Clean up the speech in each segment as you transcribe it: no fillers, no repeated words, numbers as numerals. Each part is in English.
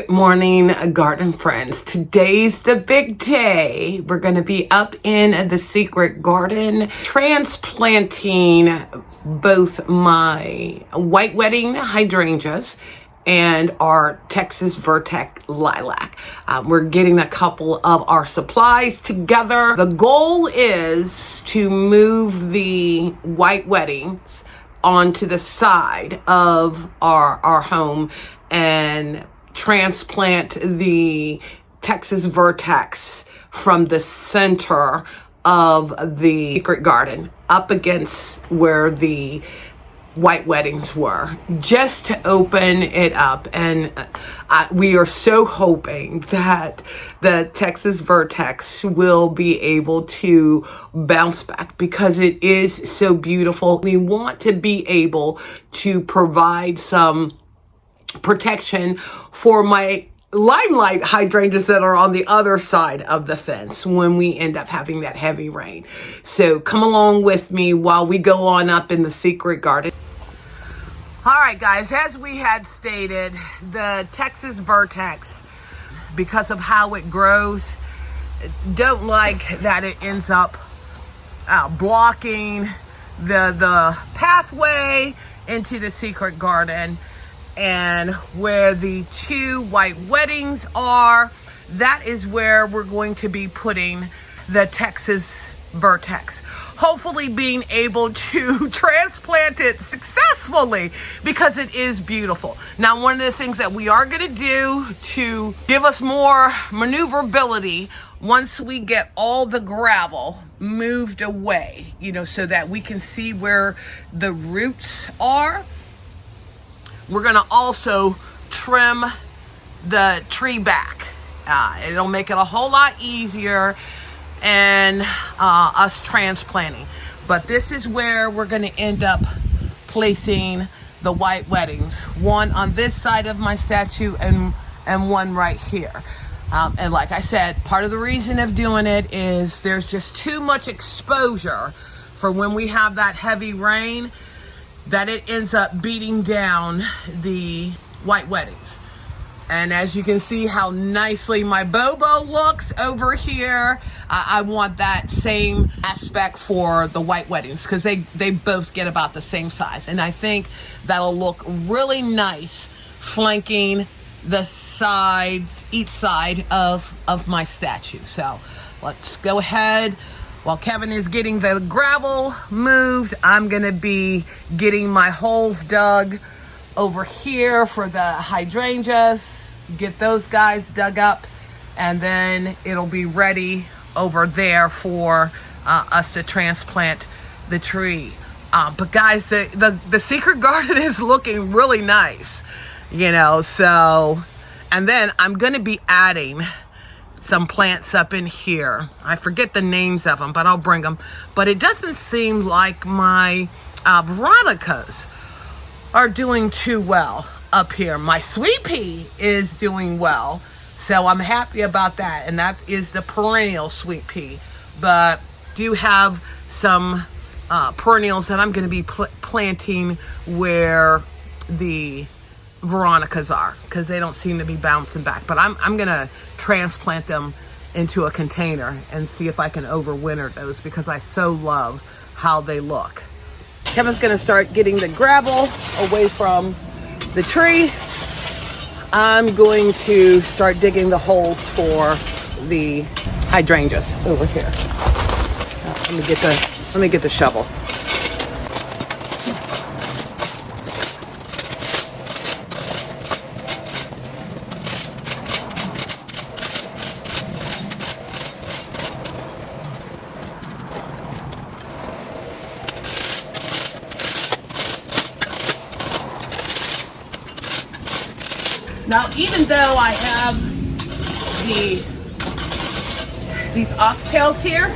Good morning, garden friends. Today's the big day. We're going to be up in the secret garden transplanting both my white wedding hydrangeas and our Texas Vitex lilac. We're getting a couple of our supplies together. The goal is to move the white weddings onto the side of our home and transplant the Texas Vitex from the center of the secret garden up against where the white weddings were, just to open it up. And we are so hoping that the Texas Vitex will be able to bounce back because it is so beautiful. We want to be able to provide some protection for my limelight hydrangeas that are on the other side of the fence when we end up having that heavy rain. So come along with me while we go on up in the secret garden. All right, guys, as we had stated, the Texas Vitex, because of how it grows, don't like that it ends up blocking the pathway into the secret garden. And where the two white weddings are, that is where we're going to be putting the Texas Vitex. Hopefully being able to transplant it successfully because it is beautiful. Now, one of the things that we are going to do to give us more maneuverability once we get all the gravel moved away, so that we can see where the roots are, we're going to also trim the tree back. It'll make it a whole lot easier and us transplanting. But this is where we're going to end up placing the white weddings. One on this side of my statue and one right here. And like I said, part of the reason of doing it is there's just too much exposure for when we have that heavy rain that it ends up beating down the white weddings. And as you can see how nicely my bobo looks over here, I want that same aspect for the white weddings because they both get about the same size. And I think that'll look really nice flanking the sides, each side of my statue. So let's go ahead. While Kevin is getting the gravel moved, I'm going to be getting my holes dug over here for the hydrangeas, get those guys dug up, and then it'll be ready over there for us to transplant the tree. But guys, the secret garden is looking really nice, so, and then I'm going to be adding some plants up in here. I forget the names of them, but I'll bring them. But it doesn't seem like my Veronicas are doing too well up here. My sweet pea is doing well, so I'm happy about that. And that is the perennial sweet pea. But do have some perennials that I'm going to be planting where the Veronicas are, because they don't seem to be bouncing back. But I'm going to transplant them into a container and see if I can overwinter those because I so love how they look. Kevin's going to start getting the gravel away from the tree. I'm going to start digging the holes for the hydrangeas over here. Let me get the shovel. Now, even though I have these oxtails here,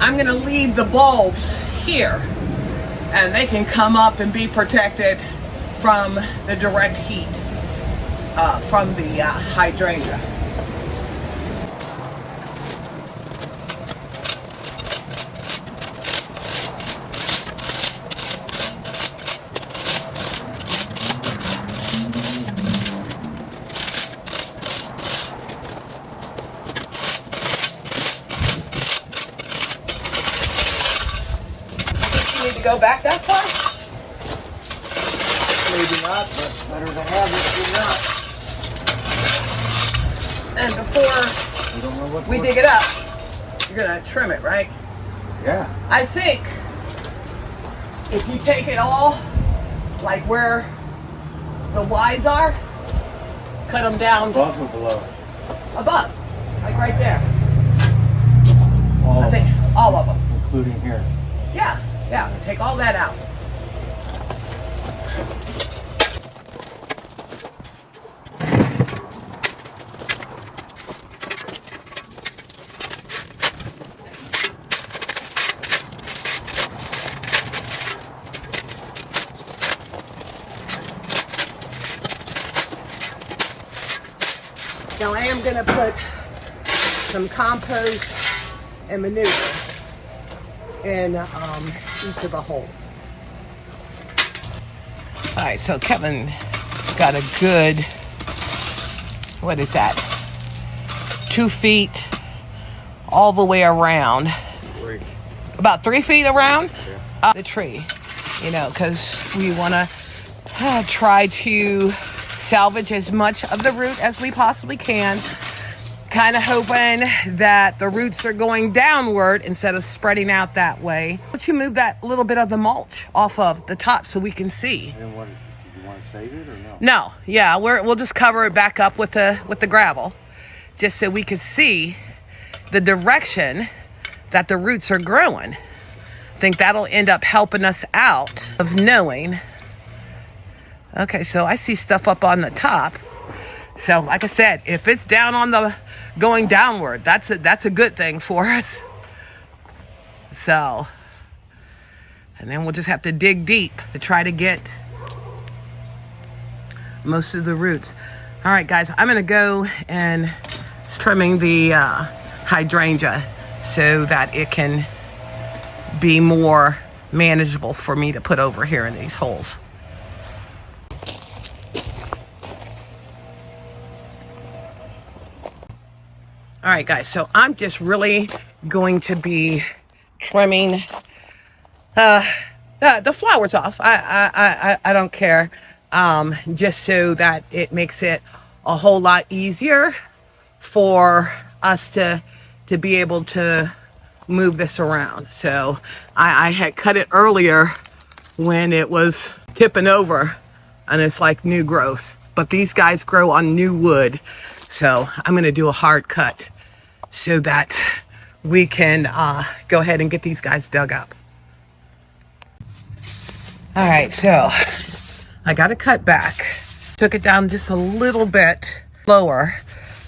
I'm going to leave the bulbs here, and they can come up and be protected from the direct heat from the hydrangea. go back that far? Maybe not, but better to have it than not. And before we dig it up, you're gonna trim it, right? Yeah. I think if you take it all, like where the Y's are, cut them down. Above or below? Above, like right there. All I think all of them. including here. Yeah, take all that out. Now I am gonna put some compost and manure in each of the holes. All right, so Kevin got a good, what is that? 2 feet all the way around. 3. About 3 feet around the tree, you know, because we want to try to salvage as much of the root as we possibly can. Kind of hoping that the roots are going downward instead of spreading out that way. Why don't you move that little bit of the mulch off of the top so we can see? And what, do you want to save it or no? No, yeah, we'll just cover it back up with the gravel, just so we can see the direction that the roots are growing. I think that'll end up helping us out of knowing. Okay, so I see stuff up on the top. So like I said, if it's down on the going downward, that's a good thing for us. So, and then we'll just have to dig deep to try to get most of the roots. All right, guys, I'm gonna go and trimming the hydrangea so that it can be more manageable for me to put over here in these holes. All right, guys, so I'm just really going to be trimming the flowers off. I don't care, just so that it makes it a whole lot easier for us to be able to move this around. So I had cut it earlier when it was tipping over and it's like new growth, but these guys grow on new wood. So I'm going to do a hard cut so that we can go ahead and get these guys dug up. All right, so I got to cut back. Took it down just a little bit lower,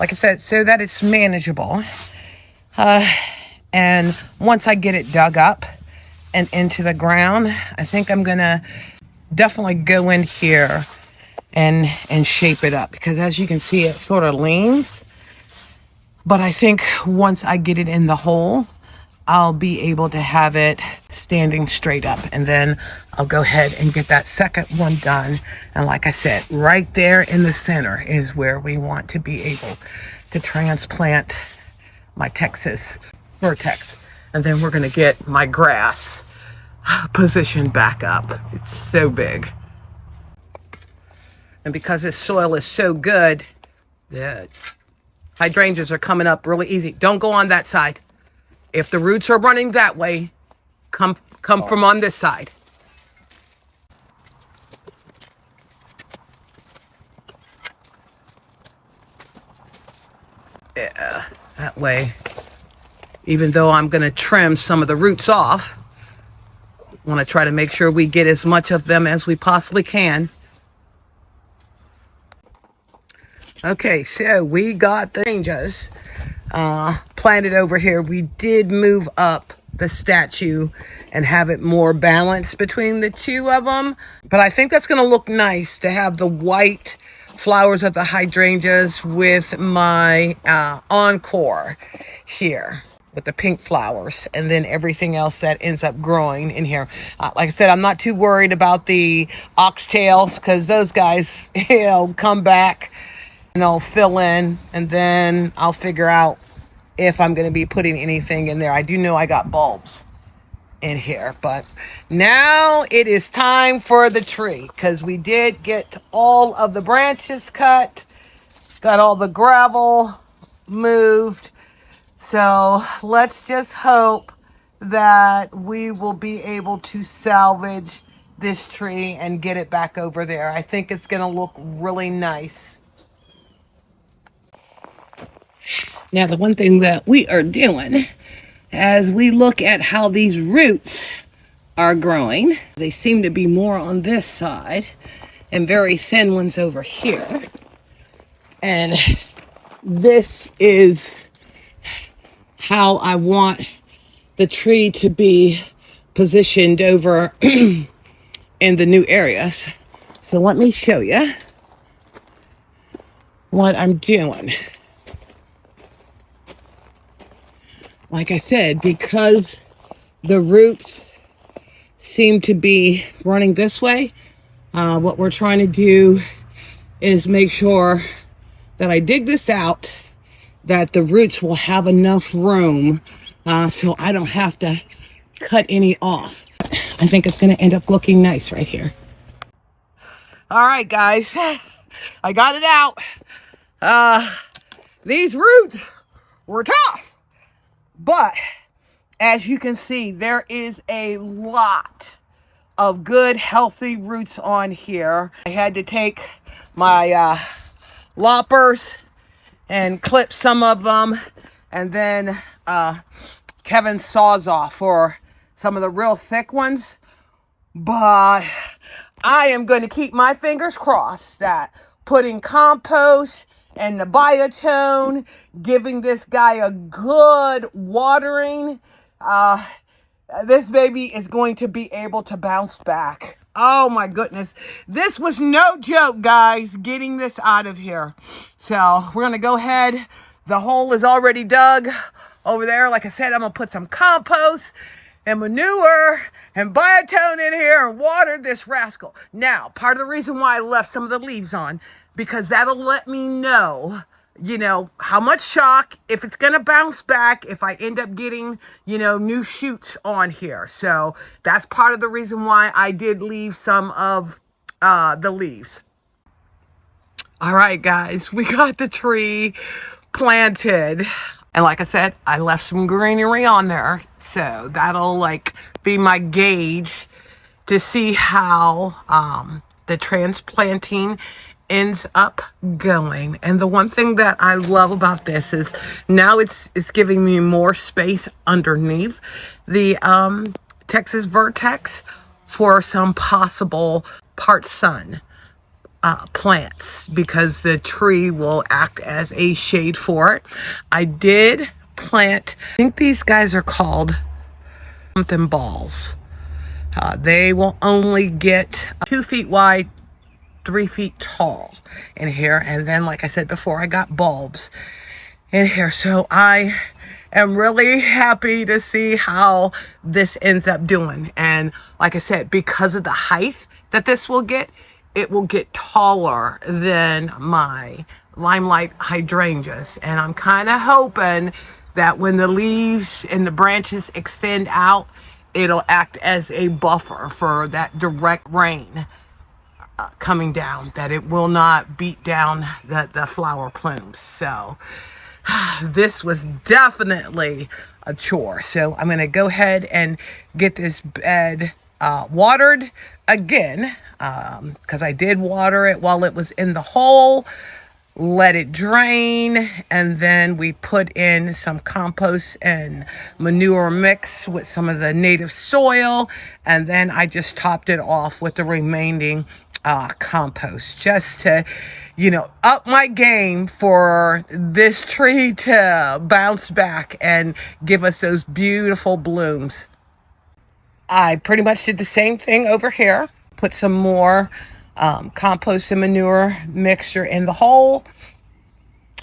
like I said, so that it's manageable. And once I get it dug up and into the ground, I think I'm gonna definitely go in here and shape it up, because as you can see, it sort of leans. But I think once I get it in the hole, I'll be able to have it standing straight up. And then I'll go ahead and get that second one done. And like I said, right there in the center is where we want to be able to transplant my Texas Vitex. And then we're gonna get my grass positioned back up. It's so big. And because this soil is so good, the hydrangeas are coming up really easy. Don't go on that side. If the roots are running that way, come from on this side. Yeah, that way. Even though I'm going to trim some of the roots off, I want to try to make sure we get as much of them as we possibly can. Okay, so we got the hydrangeas planted over here. We did move up the statue and have it more balanced between the two of them. But I think that's going to look nice to have the white flowers of the hydrangeas with my encore here with the pink flowers, and then everything else that ends up growing in here. Like I said, I'm not too worried about the oxtails, because those guys, come back and they'll fill in, and then I'll figure out if I'm going to be putting anything in there. I do know I got bulbs. in here. But now it is time for the tree, because we did get all of the branches cut, got all the gravel moved. So let's just hope that we will be able to salvage this tree and get it back over there. I think it's going to look really nice. Now, the one thing that we are doing as we look at how these roots are growing, they seem to be more on this side and very thin ones over here. And this is how I want the tree to be positioned over in the new areas. So let me show you what I'm doing. Like I said, because the roots seem to be running this way, what we're trying to do is make sure that I dig this out, that the roots will have enough room so I don't have to cut any off. I think it's going to end up looking nice right here. All right, guys, I got it out. These roots were tough, but as you can see, there is a lot of good, healthy roots on here. I had to take my loppers and clip some of them, and then Kevin's Sawzall for some of the real thick ones. But I am going to keep my fingers crossed that putting compost and the biotone, giving this guy a good watering, this baby is going to be able to bounce back. Oh my goodness. This was no joke, guys, getting this out of here. So we're going to go ahead. The hole is already dug over there. Like I said, I'm going to put some compost and manure and biotone in here and water this rascal. Now, part of the reason why I left some of the leaves on, because that'll let me know, how much shock, if it's going to bounce back, if I end up getting, new shoots on here. So that's part of the reason why I did leave some of the leaves. All right, guys, we got the tree planted. And like I said, I left some greenery on there. So that'll be my gauge to see how the transplanting ends up going. And the one thing that I love about this is now it's giving me more space underneath the Texas Vitex for some possible part sun plants, because the tree will act as a shade for it. I did plant, I think these guys are called something balls. They will only get 2 feet wide, 3 feet tall in here. And then, like I said before, I got bulbs in here. So I am really happy to see how this ends up doing. And like I said, because of the height that this will get, it will get taller than my limelight hydrangeas. And I'm kind of hoping that when the leaves and the branches extend out, it'll act as a buffer for that direct rain coming down, that it will not beat down the flower plumes. So this was definitely a chore. So I'm going to go ahead and get this bed watered again, because I did water it while it was in the hole, let it drain, and then we put in some compost and manure mix with some of the native soil, and then I just topped it off with the remaining compost, just to up my game for this tree to bounce back and give us those beautiful blooms. I pretty much did the same thing over here. Put some more compost and manure mixture in the hole,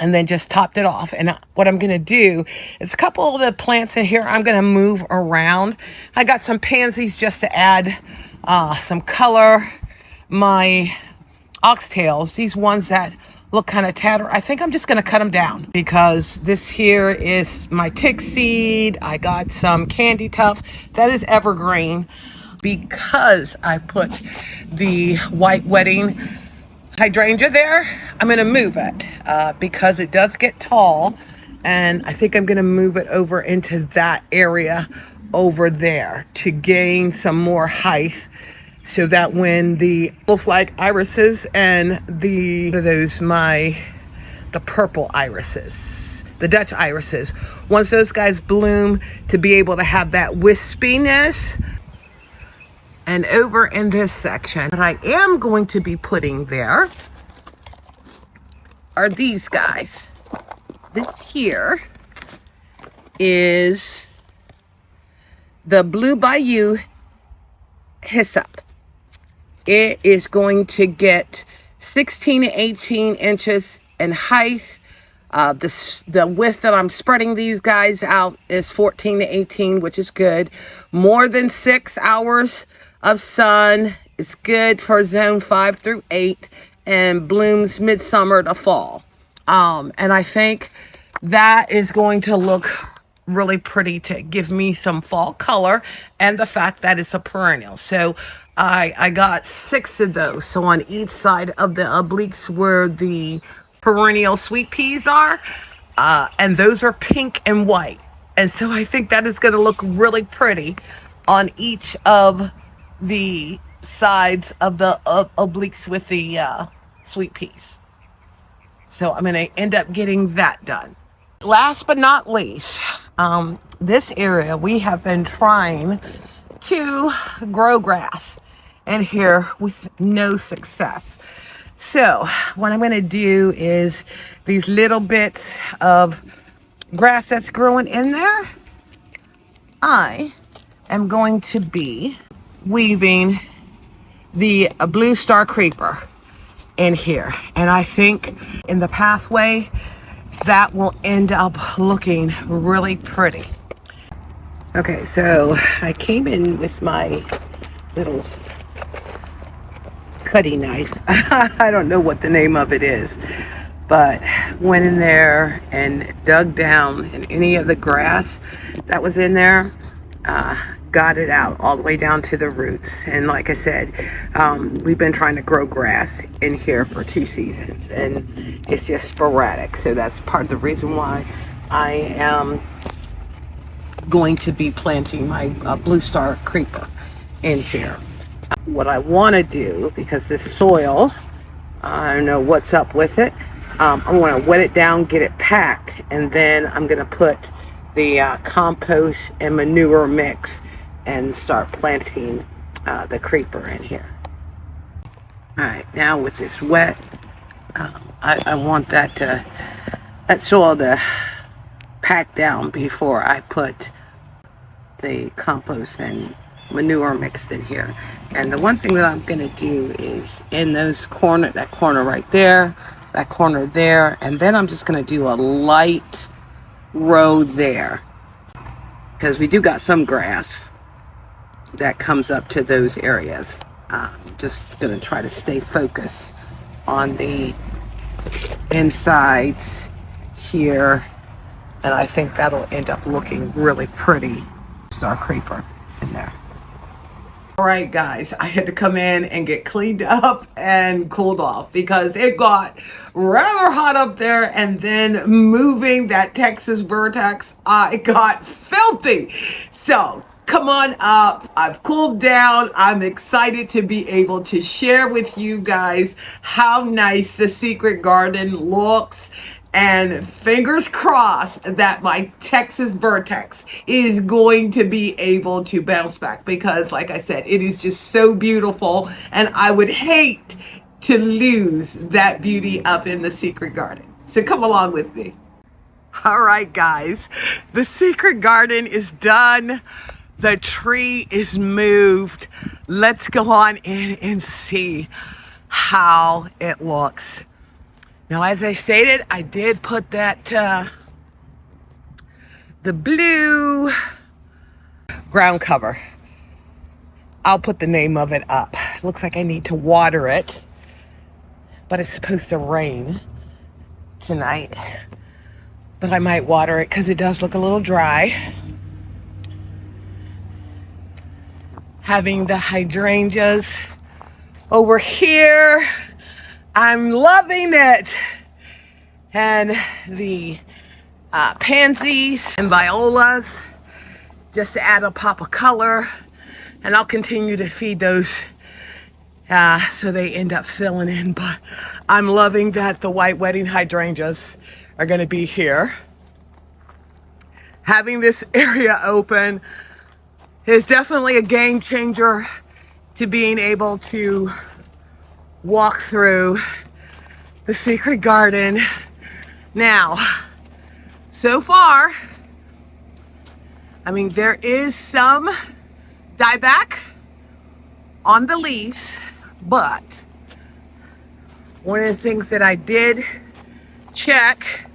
and then just topped it off. And what I'm going to do is a couple of the plants in here I'm going to move around. I got some pansies just to add some color. My oxtails, these ones that look kind of tattered. I think I'm just going to cut them down because this here is my tick seed. I got some candy tuft. That is evergreen. Because I put the white wedding hydrangea there, I'm going to move it because it does get tall. And I think I'm going to move it over into that area over there to gain some more height, so that when the full flag irises and the purple irises, the Dutch irises, once those guys bloom, to be able to have that wispiness. And over in this section, what I am going to be putting there are these guys. This here is the Blue Bayou hyssop. It is going to get 16 to 18 inches in height. The width that I'm spreading these guys out is 14 to 18, which is good. More than 6 hours of sun is good for zone 5 through 8, and blooms midsummer to fall. And I think that is going to look really pretty to give me some fall color, and the fact that it's a perennial. So I got 6 of those. So on each side of the obliques where the perennial sweet peas are, and those are pink and white. And so I think that is going to look really pretty on each of the sides of the obliques with the sweet peas. So I'm going to end up getting that done. Last but not least, this area we have been trying to grow grass in here with no success. So what I'm going to do is these little bits of grass that's growing in there, I am going to be weaving the blue star creeper in here. And I think in the pathway that will end up looking really pretty. Okay, so I came in with my little cutting knife. I don't know what the name of it is, but went in there and dug down in any of the grass that was in there, got it out all the way down to the roots. And like I said, we've been trying to grow grass in here for 2 seasons, and it's just sporadic. So that's part of the reason why I am going to be planting my blue star creeper in here. What I want to do, because this soil, I don't know what's up with it, I'm going to wet it down, get it packed, and then I'm going to put the compost and manure mix and start planting the creeper in here. All right, now with this wet, I want that soil to pack down before I put the compost and manure mixed in here. And the one thing that I'm going to do is in that corner right there, that corner there, and then I'm just going to do a light row there, because we do got some grass that comes up to those areas. Just going to try to stay focused on the insides here, and I think that'll end up looking really pretty. Star creeper in there. All right, guys, I had to come in and get cleaned up and cooled off because it got rather hot up there, and then moving that Texas Vertex, I got filthy. So come on up. I've cooled down. I'm excited to be able to share with you guys how nice the secret garden looks. And fingers crossed that my Texas Vertex is going to be able to bounce back, because like I said, it is just so beautiful, and I would hate to lose that beauty up in the secret garden. So come along with me. All right, guys, the secret garden is done. The tree is moved. Let's go on in and see how it looks. Now, as I stated, I did put that, the blue ground cover. I'll put the name of it up. Looks like I need to water it, but it's supposed to rain. tonight, but I might water it because it does look a little dry. Having the hydrangeas over here, I'm loving it. And the pansies and violas, just to add a pop of color. And I'll continue to feed those so they end up filling in. But I'm loving that the white wedding hydrangeas are going to be here. Having this area open is definitely a game changer to being able to walk through the secret garden. Now, so far, I mean, there is some dieback on the leaves, but one of the things that I did check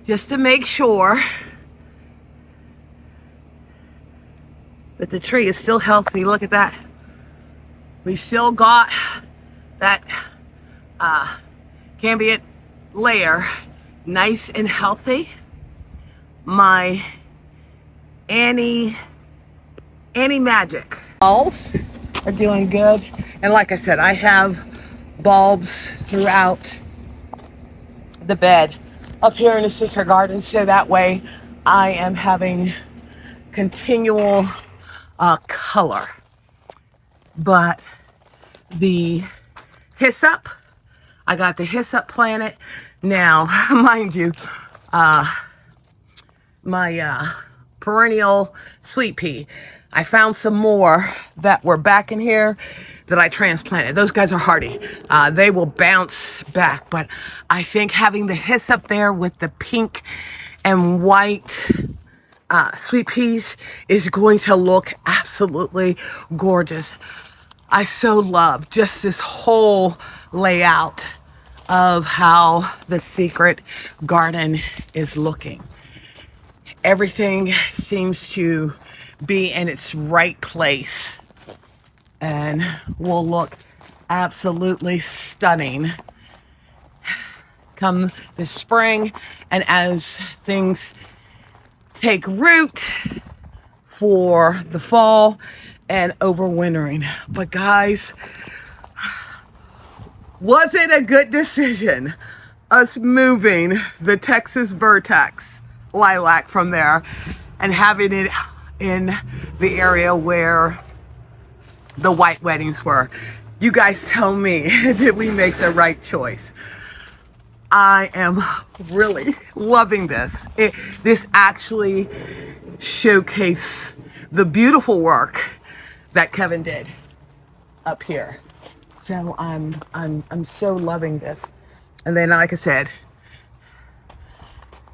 just to make sure that the tree is still healthy. Look at that. We still got that cambium layer nice and healthy. My Annie Magic balls are doing good. And like I said, I have bulbs throughout the bed up here in the secret garden, so that way I am having continual color. But the hyssop, I got the hyssop planted. Now, mind you, my perennial sweet pea, I found some more that were back in here that I transplanted. Those guys are hardy. They will bounce back. But I think having the hyssop there with the pink and white sweet peas is going to look absolutely gorgeous. I so love just this whole layout of how the secret garden is looking. Everything seems to be in its right place and will look absolutely stunning come this spring and as things take root for the fall and overwintering. But guys, was it a good decision us moving the Texas Vitex lilac from there and having it in the area where the white weddings were? You guys tell me, did we make the right choice? I am really loving this. This actually showcased the beautiful work that Kevin did up here. So I'm so loving this. And then, like I said,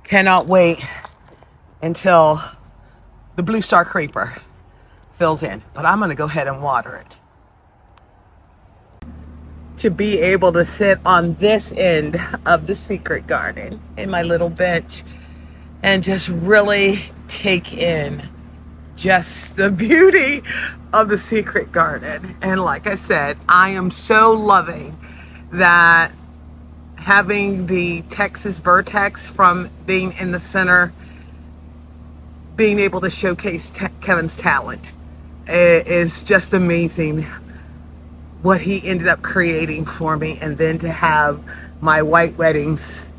cannot wait until the blue star creeper fills in. But I'm gonna go ahead and water it. To be able to sit on this end of the secret garden in my little bench and just really take in just the beauty of the secret garden. And like I said, I am so loving that having the Texas Vitex from being in the center, being able to showcase Kevin's talent is just amazing what he ended up creating for me. And then to have my white weddings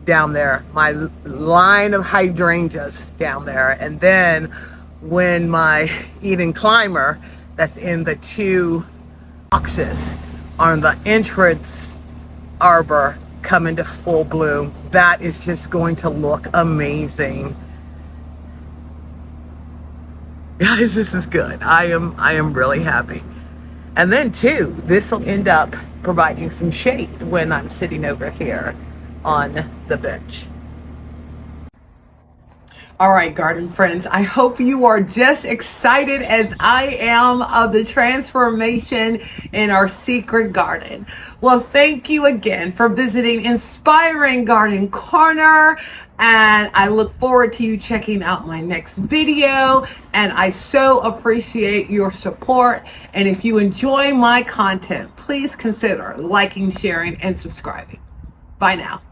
down there, my line of hydrangeas down there, and then when my Eden climber that's in the two boxes on the entrance arbor come into full bloom, that is just going to look amazing. Guys, this is good. I am really happy. And then too, this will end up providing some shade when I'm sitting over here on the bench. All right, garden friends, I hope you are just excited as I am of the transformation in our secret garden. Well, thank you again for visiting Inspiring Garden Corner, and I look forward to you checking out my next video, and I so appreciate your support. And if you enjoy my content, please consider liking, sharing, and subscribing. Bye now.